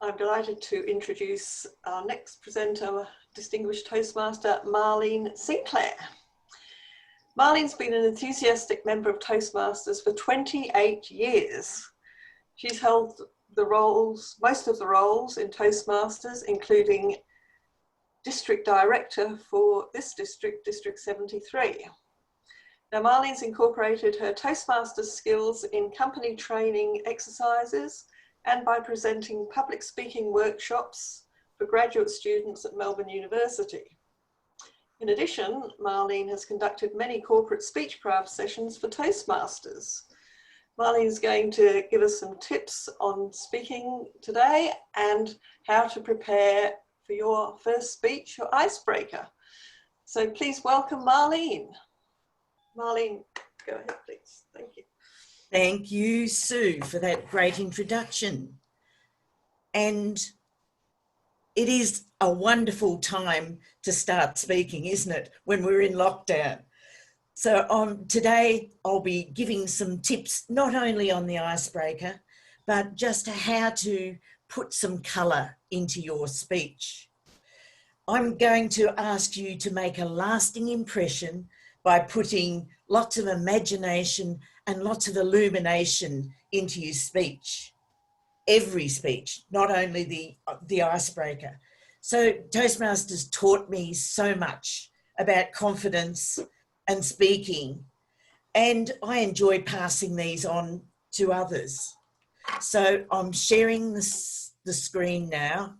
I'm delighted to introduce our next presenter, distinguished Toastmaster, Marlene Sinclair. Marlene's been an enthusiastic member of Toastmasters for 28 years. She's held the roles, most of the roles in Toastmasters, including District Director for this district, District 73. Now, Marlene's incorporated her Toastmasters skills in company training exercises and by presenting public speaking workshops for graduate students at Melbourne University. In addition, Marlene has conducted many corporate speechcraft sessions for Toastmasters. Marlene's going to give us some tips on speaking today and how to prepare for your first speech, your icebreaker. So please welcome Marlene. Marlene, go ahead, please. Thank you. Thank you, Sue, for that great introduction. And it is a wonderful time to start speaking, isn't it, when we're in lockdown? So today I'll be giving some tips, not only on the icebreaker, but just how to put some colour into your speech. I'm going to ask you to make a lasting impression by putting lots of imagination and lots of illumination into your speech. Every speech, not only the icebreaker. So Toastmasters taught me so much about confidence and speaking, and I enjoy passing these on to others. So I'm sharing the screen now.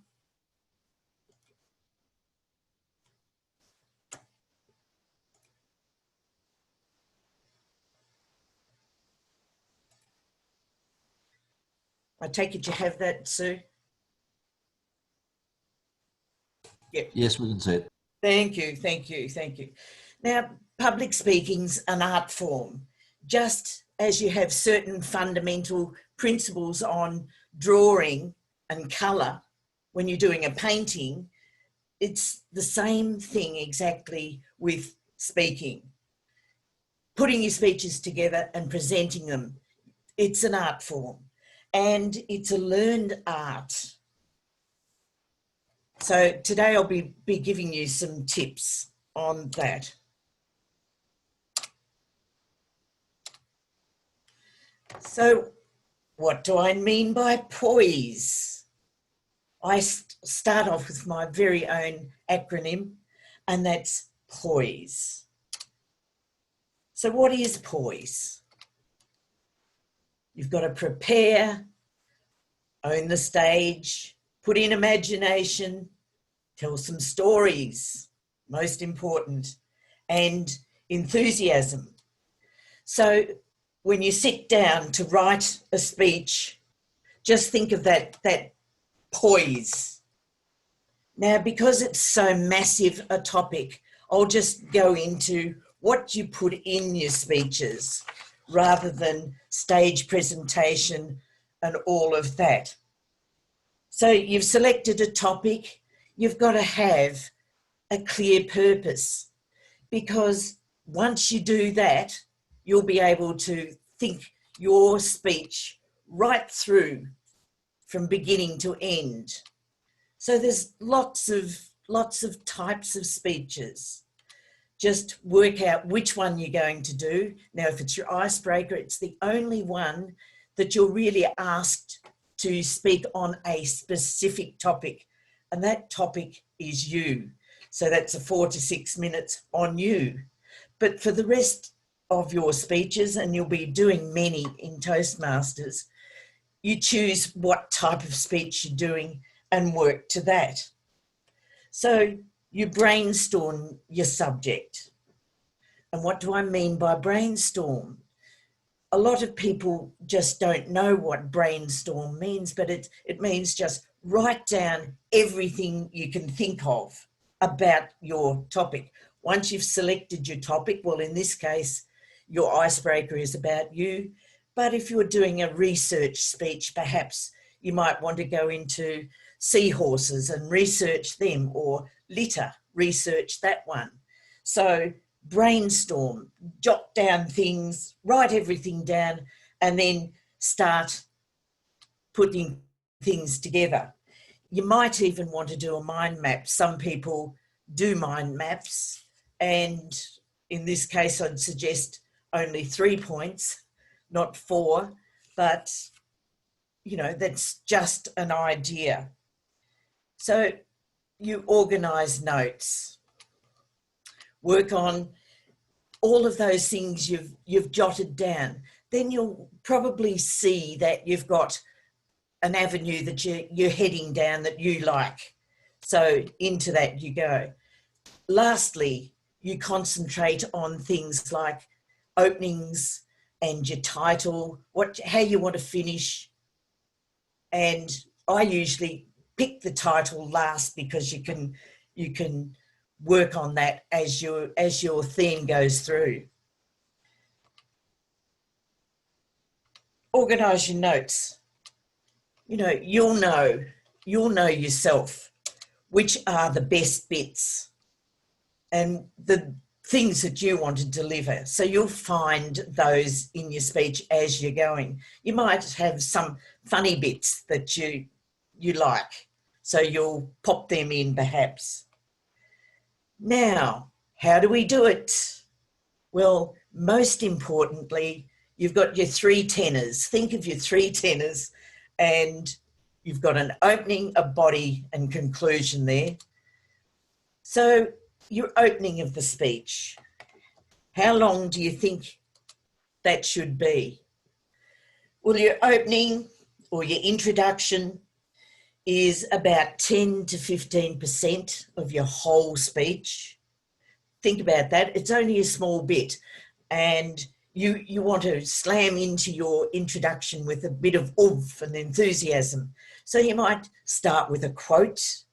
I take it you have that, Sue? Yep. Yes, we can see it. Thank you, thank you, thank you. Now, public speaking's an art form. Just as you have certain fundamental principles on drawing and colour when you're doing a painting, it's the same thing exactly with speaking. Putting your speeches together and presenting them, it's an art form. And it's a learned art. So today I'll be giving you some tips on that. So what do I mean by poise? I start off with my very own acronym, and that's poise. So what is poise? You've got to prepare, own the stage, put in imagination, tell some stories, most important, and enthusiasm. So when you sit down to write a speech, just think of that poise. Now, because it's so massive a topic, I'll just go into what you put in your speeches rather than stage presentation and all of that. So you've selected a topic, you've got to have a clear purpose, because once you do that, you'll be able to think your speech right through from beginning to end. So there's lots of types of speeches. Just work out which one you're going to do. Now, if it's your icebreaker, it's the only one that you're really asked to speak on a specific topic, and that topic is you. So that's a 4 to 6 minutes on you. But for the rest of your speeches, and you'll be doing many in Toastmasters, you choose what type of speech you're doing and work to that. So you brainstorm your subject. And what do I mean by brainstorm? A lot of people just don't know what brainstorm means, but it means just write down everything you can think of about your topic. Once you've selected your topic, well, in this case, your icebreaker is about you. But if you're doing a research speech, perhaps you might want to go into seahorses and research them, or litter, research that one. So brainstorm, jot down things, write everything down, and then start putting things together. you might even want to do a mind map. Some people do mind maps, and in this case, I'd suggest only 3 points, not 4, but you know, that's just an idea. So you organise notes, work on all of those things you've jotted down. Then you'll probably see that you've got an avenue that you're heading down that you like. So into that you go. Lastly, you concentrate on things like openings and your title, how you want to finish. And I usually pick the title last because you can work on that as your theme goes through. Organise your notes. You know, you'll know yourself which are the best bits and the things that you want to deliver. So you'll find those in your speech as you're going. You might have some funny bits that you like, so you'll pop them in perhaps. Now, how do we do it? Well, most importantly, you've got your 3 tenors. Think of your 3 tenors, and you've got an opening, a body, and conclusion there. So your opening of the speech, how long do you think that should be? Well, your opening or your introduction is about 10 to 15% of your whole speech. Think about that. It's only a small bit, and you want to slam into your introduction with a bit of oomph and enthusiasm. So you might start with a quote,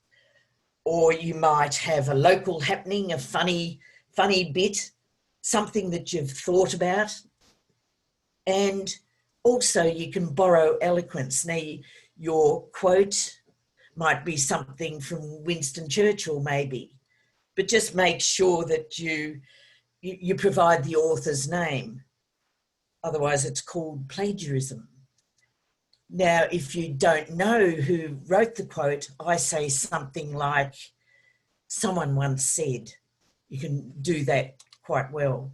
or you might have a local happening, a funny bit, something that you've thought about. And also you can borrow eloquence. Now, your quote might be something from Winston Churchill maybe, but just make sure that you provide the author's name. Otherwise it's called plagiarism. Now, if you don't know who wrote the quote, I say something like, someone once said. You can do that quite well.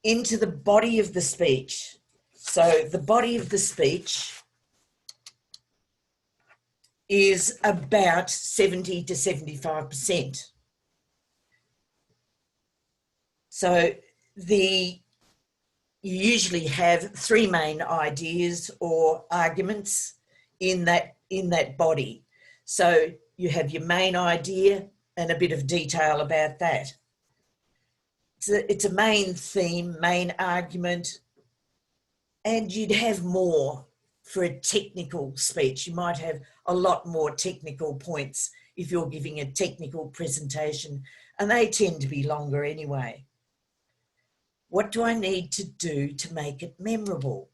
Into the body of the speech. So the body of the speech is about 70 to 75%. So you usually have 3 main ideas or arguments in that body. So you have your main idea and a bit of detail about that. It's a main theme, main argument, and you'd have more for a technical speech. You might have a lot more technical points if you're giving a technical presentation, and they tend to be longer anyway. What do I need to do to make it memorable?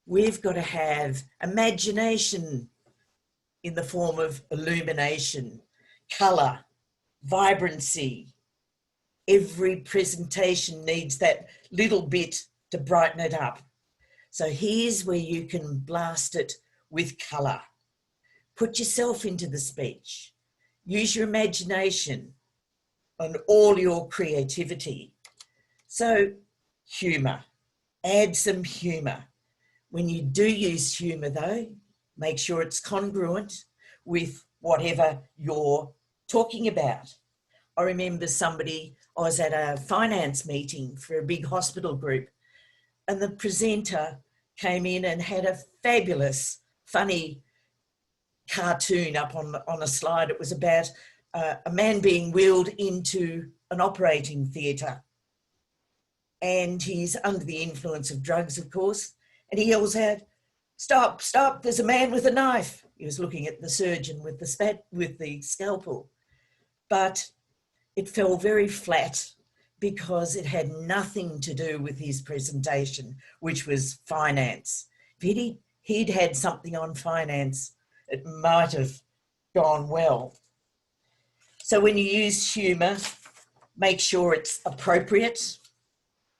We've got to have imagination in the form of illumination, colour, vibrancy. Every presentation needs that little bit to brighten it up. So here's where you can blast it with colour. Put yourself into the speech. Use your imagination and all your creativity. So humour, add some humour. When you do use humour though, make sure it's congruent with whatever you're talking about. I remember I was at a finance meeting for a big hospital group, and the presenter came in and had a fabulous, funny cartoon up on a slide. It was about a man being wheeled into an operating theatre, and he's under the influence of drugs, of course, and he yells out, "Stop, stop, there's a man with a knife." He was looking at the surgeon with the scalpel, but it fell very flat because it had nothing to do with his presentation, which was finance. If he'd had something on finance, it might have gone well. So when you use humour, make sure it's appropriate,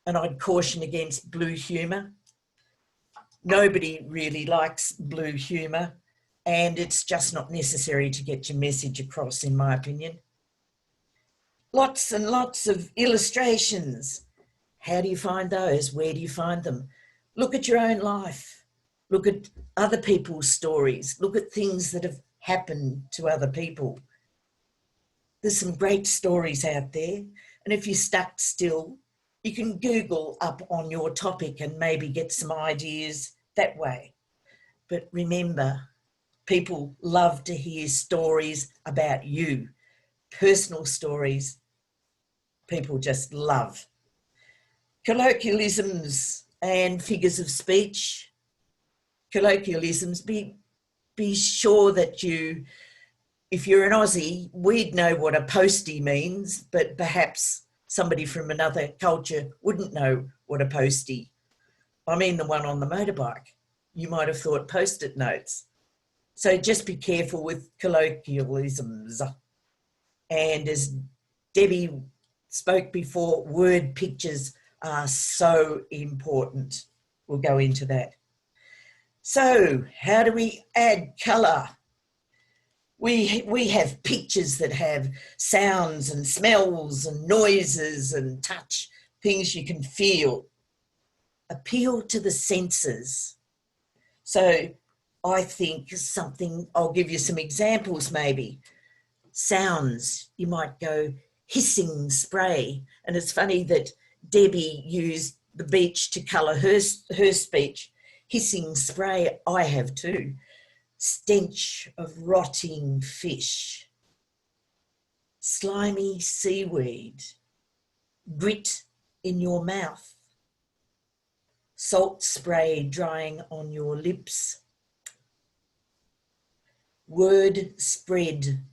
and I'd caution against blue humour. Nobody really likes blue humour. and it's just not necessary to get your message across, in my opinion. Lots and lots of illustrations. How do you find those? Where do you find them? Look at your own life. Look at other people's stories. Look at things that have happened to other people. There's some great stories out there. And if you're stuck still, you can Google up on your topic and maybe get some ideas that way. But remember, people love to hear stories about you, personal stories. People just love. Colloquialisms and figures of speech. Colloquialisms, be sure that you, if you're an Aussie, we'd know what a postie means, but perhaps somebody from another culture wouldn't know what a postie. I mean the one on the motorbike. You might have thought post-it notes. So just be careful with colloquialisms. And as Debbie spoke before, word pictures are so important. We'll go into that. So how do we add colour? We have pictures that have sounds and smells and noises and touch, things you can feel. Appeal to the senses. So I think something, I'll give you some examples maybe. Sounds, you might go hissing spray. And it's funny that Debbie used the beach to colour her speech. Hissing spray, I have too. Stench of rotting fish. Slimy seaweed. Grit in your mouth. Salt spray drying on your lips. Word spread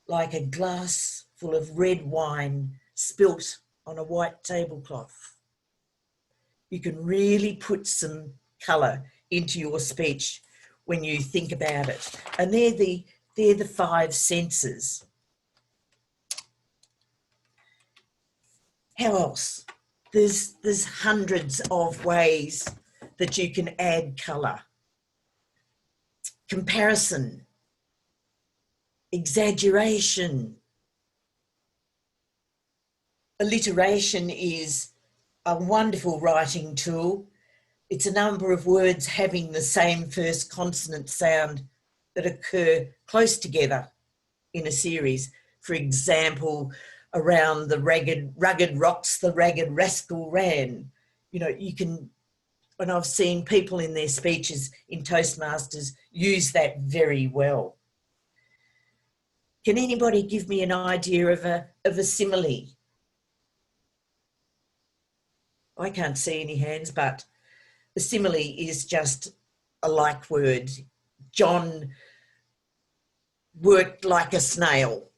like a glass full of red wine spilt on a white tablecloth. You can really put some colour into your speech when you think about it. And they're the 5 senses. How else? There's hundreds of ways that you can add colour. Comparison, exaggeration. Alliteration is a wonderful writing tool. It's a number of words having the same first consonant sound that occur close together in a series. For example, around the rugged rocks, the ragged rascal ran. You know, you can, and I've seen people in their speeches in Toastmasters use that very well. Can anybody give me an idea of a simile? I can't see any hands, but a simile is just a like word. John worked like a snail.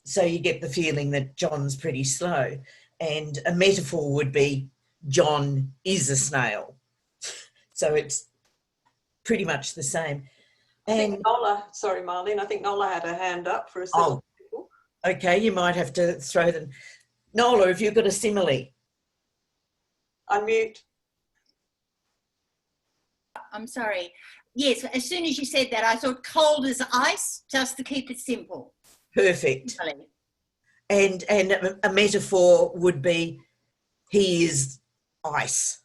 So you get the feeling that John's pretty slow. And a metaphor would be John is a snail. So it's pretty much the same. I think Nola, sorry Marlene, I think Nola had her hand up for a simile. Oh, okay, you might have to throw them. Nola, have you got a simile? Unmute. I'm sorry. Yes, as soon as you said that, I thought cold as ice, just to keep it simple. Perfect. And a metaphor would be, he is ice.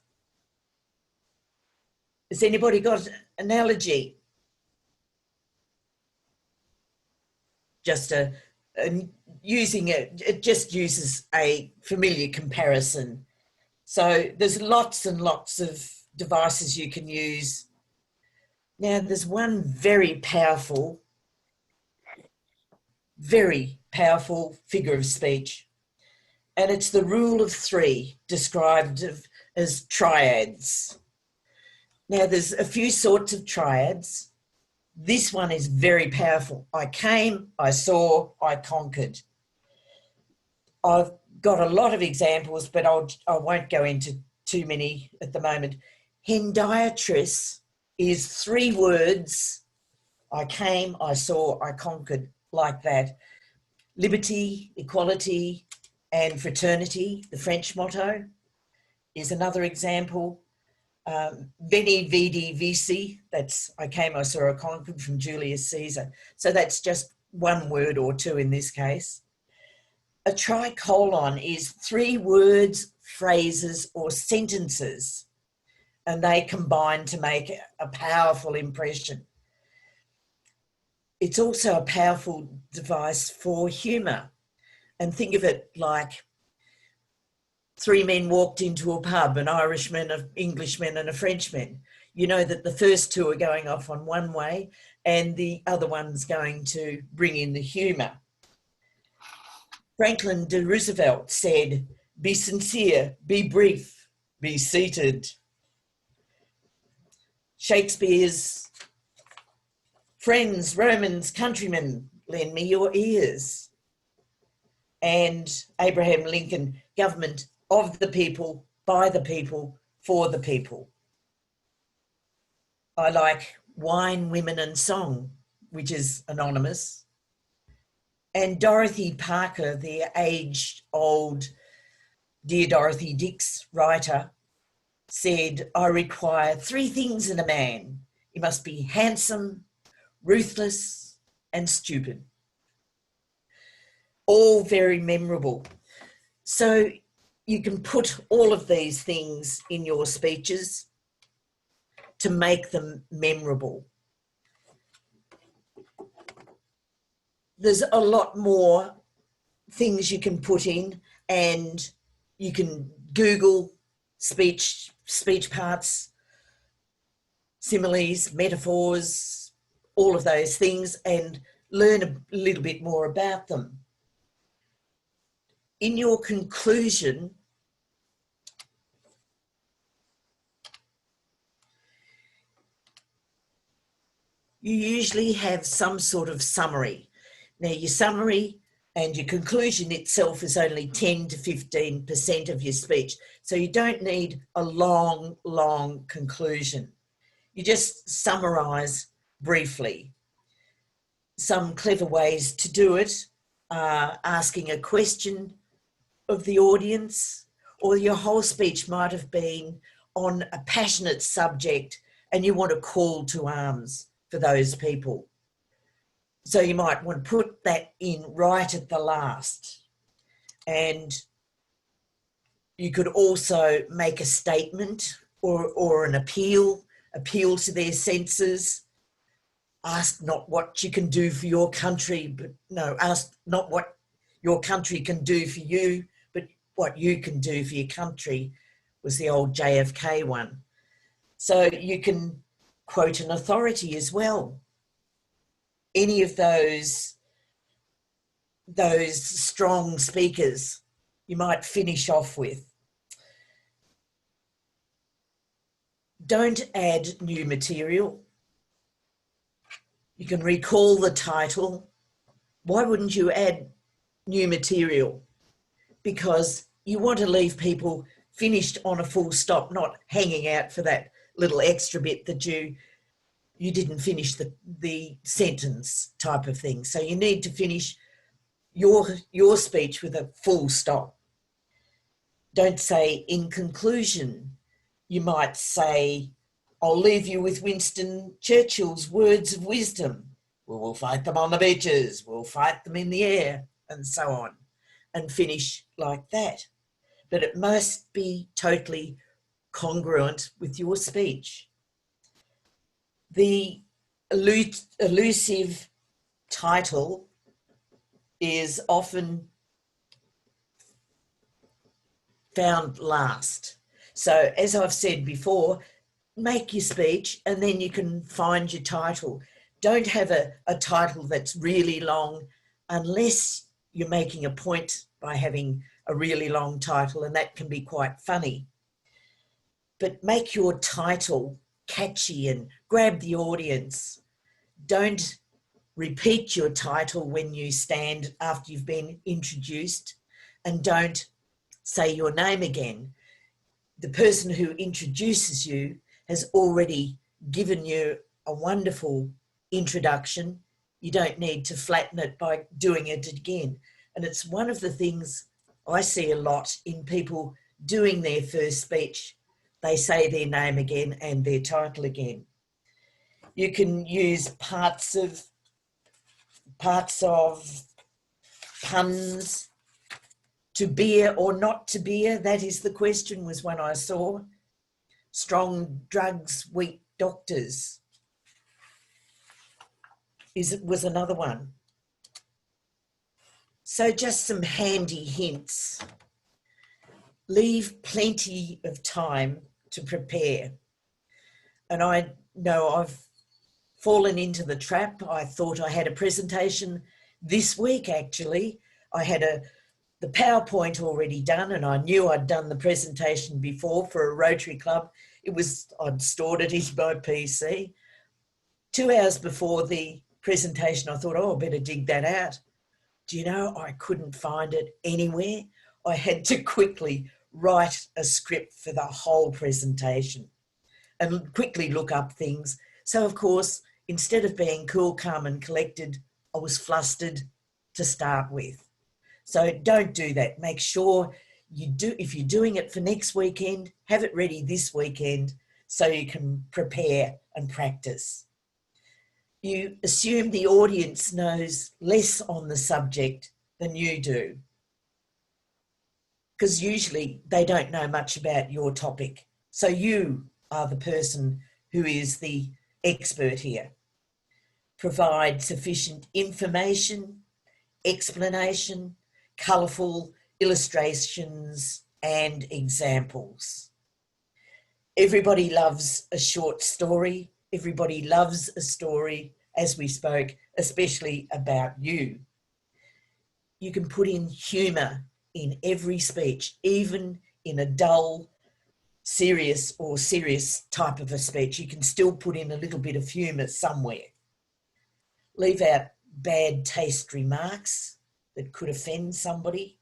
Has anybody got an analogy? Just using it just uses a familiar comparison. So there's lots and lots of devices you can use. Now there's one very powerful figure of speech, and it's the rule of 3 described as triads. Now there's a few sorts of triads. This one is very powerful. I came, I saw, I conquered. I've got a lot of examples, but I won't go into too many at the moment. Hendiatrix is 3 words. I came, I saw, I conquered, like that. Liberty, equality, and fraternity, the French motto, is another example. Veni Vidi Vici, I saw a concord from Julius Caesar. So that's just one word or two in this case. A tricolon is 3 words, phrases, or sentences, and they combine to make a powerful impression. It's also a powerful device for humour. And think of it like 3 men walked into a pub, an Irishman, an Englishman and a Frenchman. You know that the first 2 are going off on one way and the other one's going to bring in the humour. Franklin D. Roosevelt said, "Be sincere, be brief, be seated." Shakespeare's friends, Romans, countrymen, lend me your ears. And Abraham Lincoln, government of the people, by the people, for the people. I like Wine, Women and Song, which is anonymous. And Dorothy Parker, the age-old Dear Dorothy Dix writer, said, "I require 3 things in a man. He must be handsome, ruthless and stupid." All very memorable. So you can put all of these things in your speeches to make them memorable. There's a lot more things you can put in, and you can Google speech parts, similes, metaphors, all of those things, and learn a little bit more about them. In your conclusion, you usually have some sort of summary. Now, your summary and your conclusion itself is only 10 to 15% of your speech. So you don't need a long, long conclusion. You just summarise briefly. Some clever ways to do it are asking a question of the audience, or your whole speech might have been on a passionate subject and you want to call to arms for those people. So you might want to put that in right at the last. And you could also make a statement or an appeal to their senses. Ask not what you can do for your country, but no, ask not what your country can do for you, but what you can do for your country, was the old JFK one. So you can quote an authority as well. Any of those strong speakers you might finish off with. Don't add new material. You can recall the title. Why wouldn't you add new material? Because you want to leave people finished on a full stop, not hanging out for that little extra bit that you didn't finish the sentence type of thing. So you need to finish your speech with a full stop. Don't say in conclusion. You might say, "I'll leave you with Winston Churchill's words of wisdom. We'll fight them on the beaches, we'll fight them in the air," and so on, and finish like that. But it must be totally congruent with your speech. The elusive title is often found last. So as I've said before, make your speech and then you can find your title. Don't have a title that's really long unless you're making a point by having a really long title, and that can be quite funny. But make your title catchy and grab the audience. Don't repeat your title when you stand after you've been introduced, and don't say your name again. The person who introduces you has already given you a wonderful introduction. You don't need to flatten it by doing it again. And it's one of the things I see a lot in people doing their first speech. they say their name again and their title again. You can use parts of puns. To beer or not to beer, that is the question, was one I saw. Strong drugs, weak doctors was another one. So just some handy hints. Leave plenty of time to prepare. And I know I've fallen into the trap. I thought I had a presentation this week, actually. I had the PowerPoint already done, and I knew I'd done the presentation before for a Rotary Club. I'd stored it in my PC. 2 hours before the presentation, I thought, oh, I better dig that out. Do you know, I couldn't find it anywhere. I had to quickly write a script for the whole presentation and quickly look up things. So, of course, instead of being cool, calm and collected, I was flustered to start with. So don't do that. Make sure you do, if you're doing it for next weekend, have it ready this weekend so you can prepare and practice. You assume the audience knows less on the subject than you do, because usually they don't know much about your topic. So you are the person who is the expert here. Provide sufficient information, explanation, colourful illustrations and examples. Everybody loves a short story. Everybody loves a story, as we spoke, especially about you. You can put in humour in every speech, even in a dull, serious type of a speech. You can still put in a little bit of humour somewhere. Leave out bad taste remarks that could offend somebody,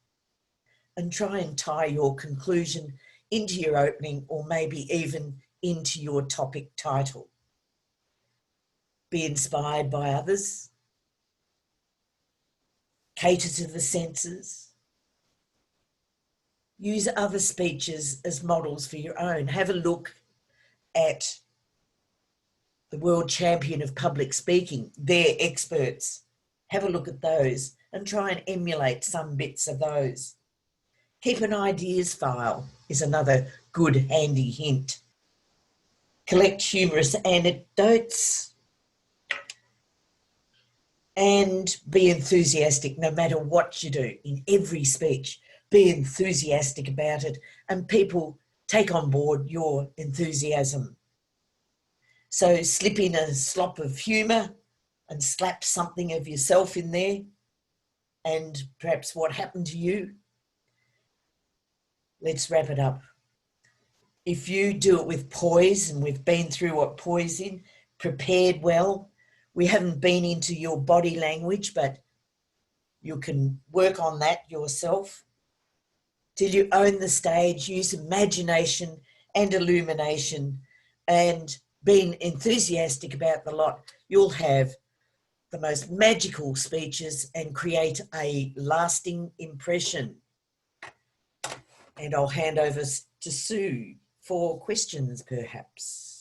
and try and tie your conclusion into your opening, or maybe even into your topic title. Be inspired by others. Cater to the senses. Use other speeches as models for your own. Have a look at the world champion of public speaking, their experts. Have a look at those and try and emulate some bits of those. Keep an ideas file is another good handy hint. Collect humorous anecdotes and be enthusiastic no matter what you do in every speech. Be enthusiastic about it and people take on board your enthusiasm. So slip in a slop of humour and slap something of yourself in there and perhaps what happened to you. Let's wrap it up. If you do it with poise, and we've been through what poise is, prepared well, we haven't been into your body language, but you can work on that yourself. Till you own the stage, use imagination and illumination and being enthusiastic about the lot, you'll have the most magical speeches and create a lasting impression. And I'll hand over to Sue for questions, perhaps.